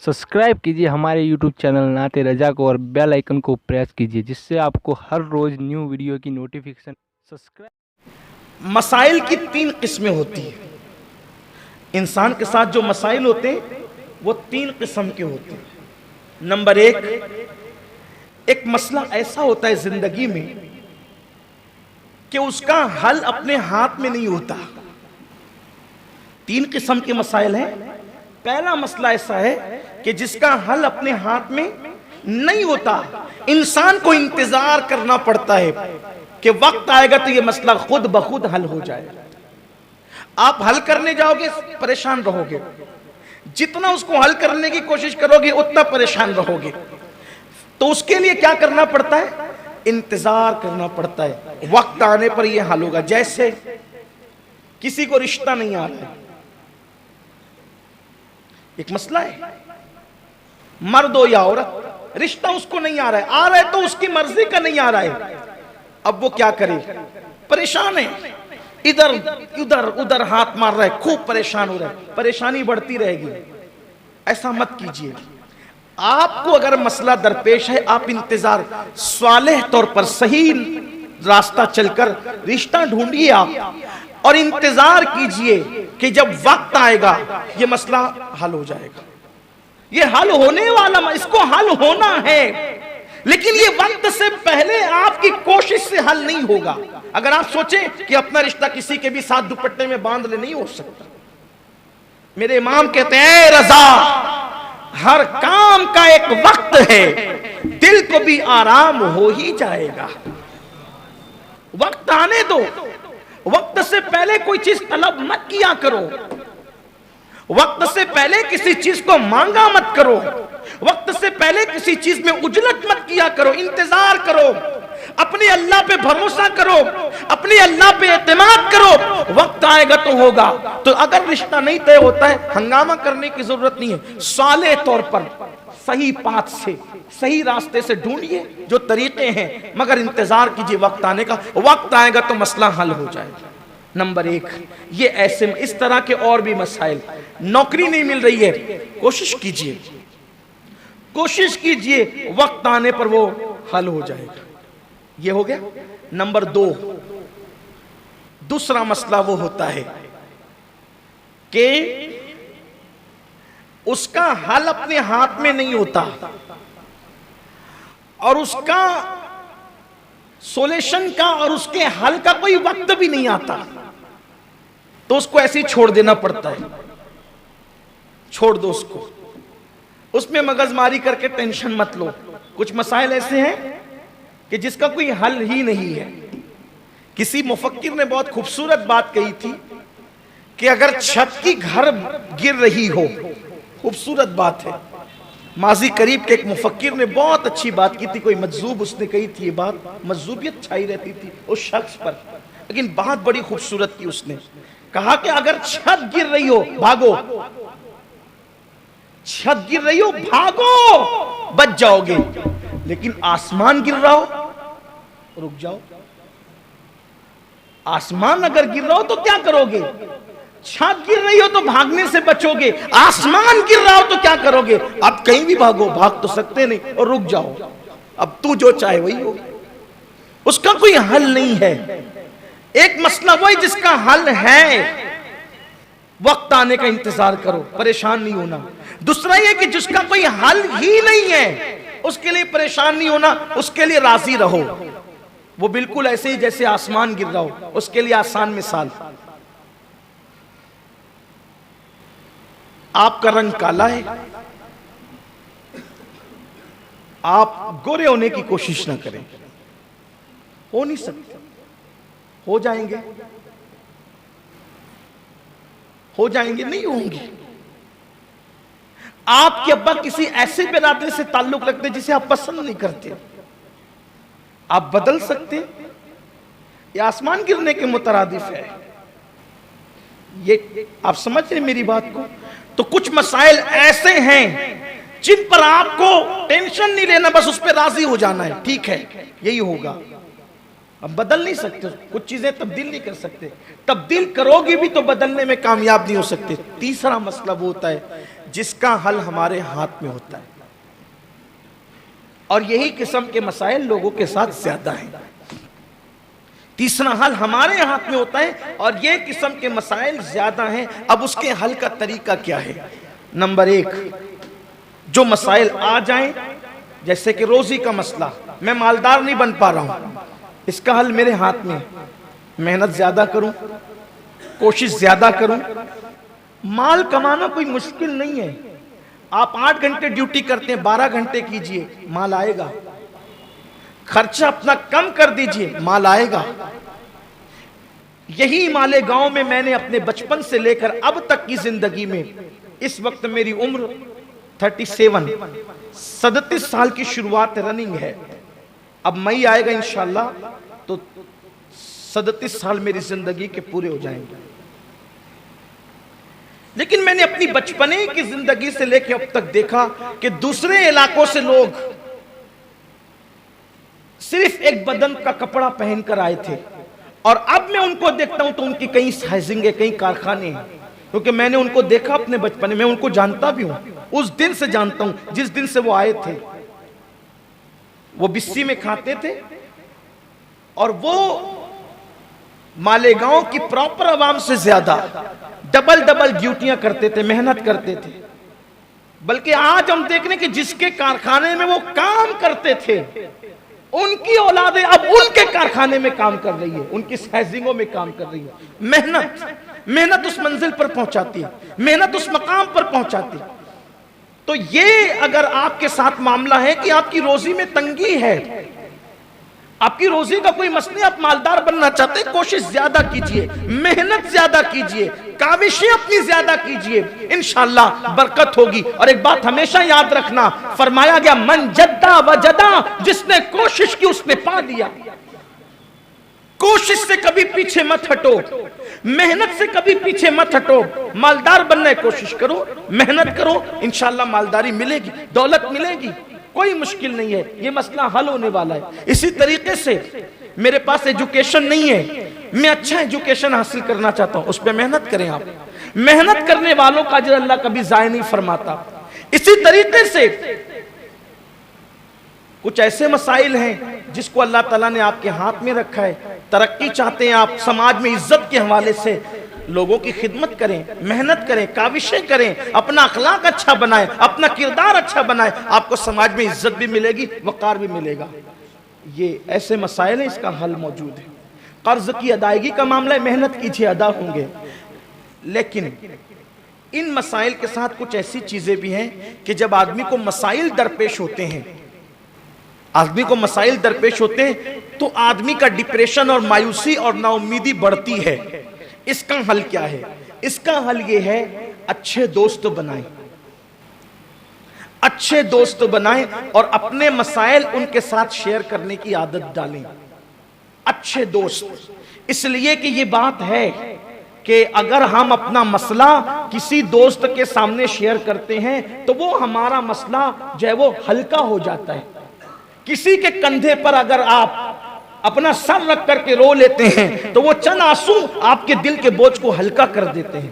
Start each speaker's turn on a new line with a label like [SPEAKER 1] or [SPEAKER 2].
[SPEAKER 1] Subscribe कीजिए हमारे YouTube channel नाते रजा को और बेल आइकन को प्रेस कीजिए जिससे आपको हर रोज न्यू वीडियो की नोटिफिकेशन सब्सक्राइब।
[SPEAKER 2] मसाइल की 3 किस्में होती हैं। इंसान के साथ जो मसाइल होते हैं वो 3 किस्म के होते हैं। नंबर 1, एक मसला ऐसा होता है जिंदगी में कि उसका हल अपने हाथ में नहीं होता। 3 किस्म के मसाइल हैं। पहला मसला ऐसा है कि जिसका हल अपने हाथ में नहीं होता, इंसान को इंतजार करना पड़ता है कि वक्त आएगा तो ये मसला खुद बखुद हल हो जाएगा। आप हल करने जाओगे परेशान रहोगे, जितना उसको हल करने की कोशिश करोगे उतना परेशान रहोगे। तो उसके लिए क्या करना पड़ता है? इंतजार करना पड़ता है। वक्त आने पर यह हल होगा। जैसे किसी को रिश्ता नहीं आ रहा है, एक मसला है, मर्द हो या औरत, रिश्ता उसको नहीं आ रहा है तो उसकी मर्जी का नहीं आ रहा है। अब वो क्या करे? परेशान है, इधर उधर उधर हाथ मार रहा है, खूब परेशान हो रहा है, परेशानी बढ़ती रहेगी। ऐसा मत कीजिए। आपको अगर मसला दरपेश है, आप इंतजार सालेह तौर पर सही रास्ता चलकर रिश्ता ढूंढिए आप, और इंतजार कीजिए कि जब वक्त आएगा ये मसला हल हो जाएगा। ये हल होने वाला, इसको हल होना है, लेकिन ये वक्त से पहले आपकी कोशिश से हल नहीं होगा। अगर आप सोचें कि अपना रिश्ता किसी के भी साथ दुपट्टे में बांध ले, नहीं हो सकता। मेरे इमाम कहते हैं, रजा हर काम का एक वक्त है, दिल को भी आराम हो ही जाएगा। वक्त आने दो। वक्त से पहले कोई चीज तलब मत किया करो। वक्त से पहले किसी चीज को मांगा मत करो। वक्त से पहले किसी चीज में उजलत मत किया करो। इंतजार करो, अपने अल्लाह पे भरोसा करो, अपने अल्लाह पे एतमाद करो। वक्त आएगा तो होगा। तो अगर रिश्ता नहीं तय होता है, हंगामा करने की जरूरत नहीं है। साले तौर पर सही पाथ से, सही रास्ते से ढूंढिए जो तरीके हैं, मगर इंतजार कीजिए वक्त आने का। वक्त आएगा तो मसला हल हो जाएगा। नंबर 1, ये ऐसे इस तरह के और भी मसाइल। नौकरी नहीं मिल रही है, कोशिश कीजिए, कोशिश कीजिए, वक्त आने पर वो हल हो जाएगा। ये हो गया। नंबर 2, दूसरा मसला वो होता है कि उसका हल अपने हाथ में नहीं होता और उसका सोल्यूशन का और उसके हल का कोई वक्त भी नहीं आता, तो उसको ऐसे ही छोड़ देना पड़ता है। छोड़ दो उसको, उसमें मगजमारी करके टेंशन मत लो। कुछ मसाइल ऐसे हैं कि जिसका कोई हल ही नहीं है। किसी मुफक्किर ने बहुत खूबसूरत बात कही थी कि अगर छत की घर गिर रही हो, खूबसूरत बात है। माजी करीब के एक मुफक्किर ने बहुत अच्छी बात की थी। कोई मजजूब उसने कही थी ये बात, मजजूबियत छाई रहती थी उस शख्स पर, लेकिन बात बड़ी खूबसूरत की। उसने कहा कि अगर छत गिर रही हो भागो, छत गिर रही हो भागो, बच जाओगे। लेकिन आसमान गिर रहा हो रुक जाओ। आसमान अगर गिर रहा हो तो क्या करोगे? छत गिर रही हो तो भागने से बचोगे, आसमान गिर रहा हो तो क्या करोगे? अब कहीं भी भागो, भाग तो सकते नहीं, और रुक जाओ। अब तू जो चाहे वही हो। उसका कोई हल नहीं है। एक मसला वही जिसका हल है, वक्त आने का इंतजार करो, परेशान नहीं होना। दूसरा ये कि जिसका कोई हल ही नहीं है, उसके लिए परेशान नहीं होना, उसके लिए राजी रहो। वो बिल्कुल ऐसे ही जैसे आसमान गिर रहा हो, उसके लिए आसान मिसाल। आपका रंग काला है, आप गोरे होने की कोशिश ना करें, हो नहीं सकते। हो जाएंगे, हो जाएंगे, नहीं होंगे। आपके अब्बा किसी ऐसे बिरादरी से ताल्लुक रखते जिसे आप पसंद नहीं करते, आप बदल सकते। ये आसमान गिरने के मुतरादिफ है। ये आप समझ रहे मेरी बात को? तो कुछ मसाइल ऐसे हैं जिन पर आपको टेंशन नहीं लेना, बस उस पर राजी हो जाना है। ठीक है, यही होगा। अब बदल नहीं सकते, कुछ चीजें तब्दील नहीं कर सकते। तब्दील करोगे भी तो बदलने में कामयाब नहीं हो सकते। तीसरा मसला वो होता है جس کا حل ہمارے ہاتھ میں ہوتا ہے، اور یہی قسم کے مسائل لوگوں کے ساتھ زیادہ ہیں۔ تیسرا حل ہمارے ہاتھ میں ہوتا ہے اور یہ قسم کے مسائل زیادہ ہیں۔ اب اس کے حل کا طریقہ کیا ہے؟ نمبر 1، جو مسائل آ جائیں، جیسے کہ روزی کا مسئلہ، میں مالدار نہیں بن پا رہا ہوں، اس کا حل میرے ہاتھ میں، محنت زیادہ کروں، کوشش زیادہ کروں۔ مال کمانا کوئی مشکل نہیں ہے، آپ 8 گھنٹے ڈیوٹی کرتے ہیں، 12 گھنٹے کیجئے، مال آئے گا۔ خرچہ اپنا کم کر دیجئے، مال آئے گا۔ یہی مالیگاؤں میں میں نے اپنے بچپن سے لے کر اب تک کی زندگی میں، اس وقت میری عمر 37 سال کی شروعات رننگ ہے، اب مئی آئے گا انشاءاللہ تو 37 سال میری زندگی کے پورے ہو جائیں گے۔ لیکن میں نے اپنی بچپنے کی زندگی سے لے کے اب تک دیکھا کہ دوسرے علاقوں سے لوگ صرف ایک بدن کا کپڑا پہن کر آئے تھے، اور اب میں ان کو دیکھتا ہوں تو ان کی کئی سائزنگیں، کئی کارخانے ہیں، کیونکہ میں نے ان کو دیکھا اپنے بچپنے میں، ان کو جانتا بھی ہوں، اس دن سے جانتا ہوں جس دن سے وہ آئے تھے۔ وہ بسی میں کھاتے تھے اور وہ مالیگاؤں کی پراپر عوام سے زیادہ ڈبل ڈیوٹیاں کرتے تھے، محنت کرتے تھے۔ بلکہ آج ہم دیکھ رہے ہیں کہ جس کے کارخانے میں وہ کام کرتے تھے، ان کی اولادیں اب ان کے کارخانے میں کام کر رہی ہے، ان کی سائزنگوں میں کام کر رہی ہے۔ محنت اس منزل پر پہنچاتی ہے، محنت اس مقام پر پہنچاتی ہے۔ تو یہ اگر آپ کے ساتھ معاملہ ہے کہ آپ کی روزی میں تنگی ہے، آپ کی روزی کا کوئی مسئلہ، آپ مالدار بننا چاہتے ہیں، کوشش زیادہ کیجئے، محنت زیادہ کیجئے، کاوشیں اپنی زیادہ کیجئے، انشاءاللہ برکت ہوگی۔ اور ایک بات ہمیشہ یاد رکھنا، فرمایا گیا من جدہ وجدہ، جس نے کوشش کی اس نے پا لیا۔ کوشش سے کبھی پیچھے مت ہٹو، محنت سے کبھی پیچھے مت ہٹو، مالدار بننے کی کوشش کرو، محنت کرو، انشاءاللہ مالداری ملے گی، دولت ملے گی، کوئی مشکل نہیں ہے، یہ مسئلہ حل ہونے والا ہے۔ اسی طریقے سے میرے پاس ایجوکیشن نہیں ہے، میں اچھا ایجوکیشن حاصل کرنا چاہتا ہوں، اس پہ محنت کریں آپ، محنت کرنے والوں کا اجر اللہ کبھی ضائع نہیں فرماتا۔ اسی طریقے سے کچھ ایسے مسائل ہیں جس کو اللہ تعالیٰ نے آپ کے ہاتھ میں رکھا ہے، ترقی چاہتے ہیں آپ، سماج میں عزت کے حوالے سے لوگوں کی خدمت کریں، محنت کریں، کاوشیں کریں، اپنا اخلاق اچھا بنائیں، اپنا کردار اچھا بنائیں، آپ کو سماج میں عزت بھی ملے گی، وقار بھی ملے گا۔ یہ ایسے مسائل ہیں، اس کا حل موجود ہے۔ قرض کی ادائیگی کا معاملہ ہے، محنت کیجیے، ادا ہوں گے۔ لیکن ان مسائل کے ساتھ کچھ ایسی چیزیں بھی ہیں کہ جب آدمی کو مسائل درپیش ہوتے ہیں، تو آدمی کا ڈپریشن اور مایوسی اور نا امیدی بڑھتی ہے۔ اس کا حل کیا ہے؟ اس کا حل یہ ہے، اچھے دوست بنائیں، اچھے دوست بنائیں اور اپنے مسائل ان کے ساتھ شیئر کرنے کی عادت ڈالیں۔ اچھے دوست، اس لیے کہ یہ بات ہے کہ اگر ہم اپنا مسئلہ کسی دوست کے سامنے شیئر کرتے ہیں تو وہ ہمارا مسئلہ جو ہے وہ ہلکا ہو جاتا ہے۔ کسی کے کندھے پر اگر آپ اپنا سر رکھ کر کے رو لیتے ہیں تو وہ چند آنسو آپ کے دل کے بوجھ کو ہلکا کر دیتے ہیں۔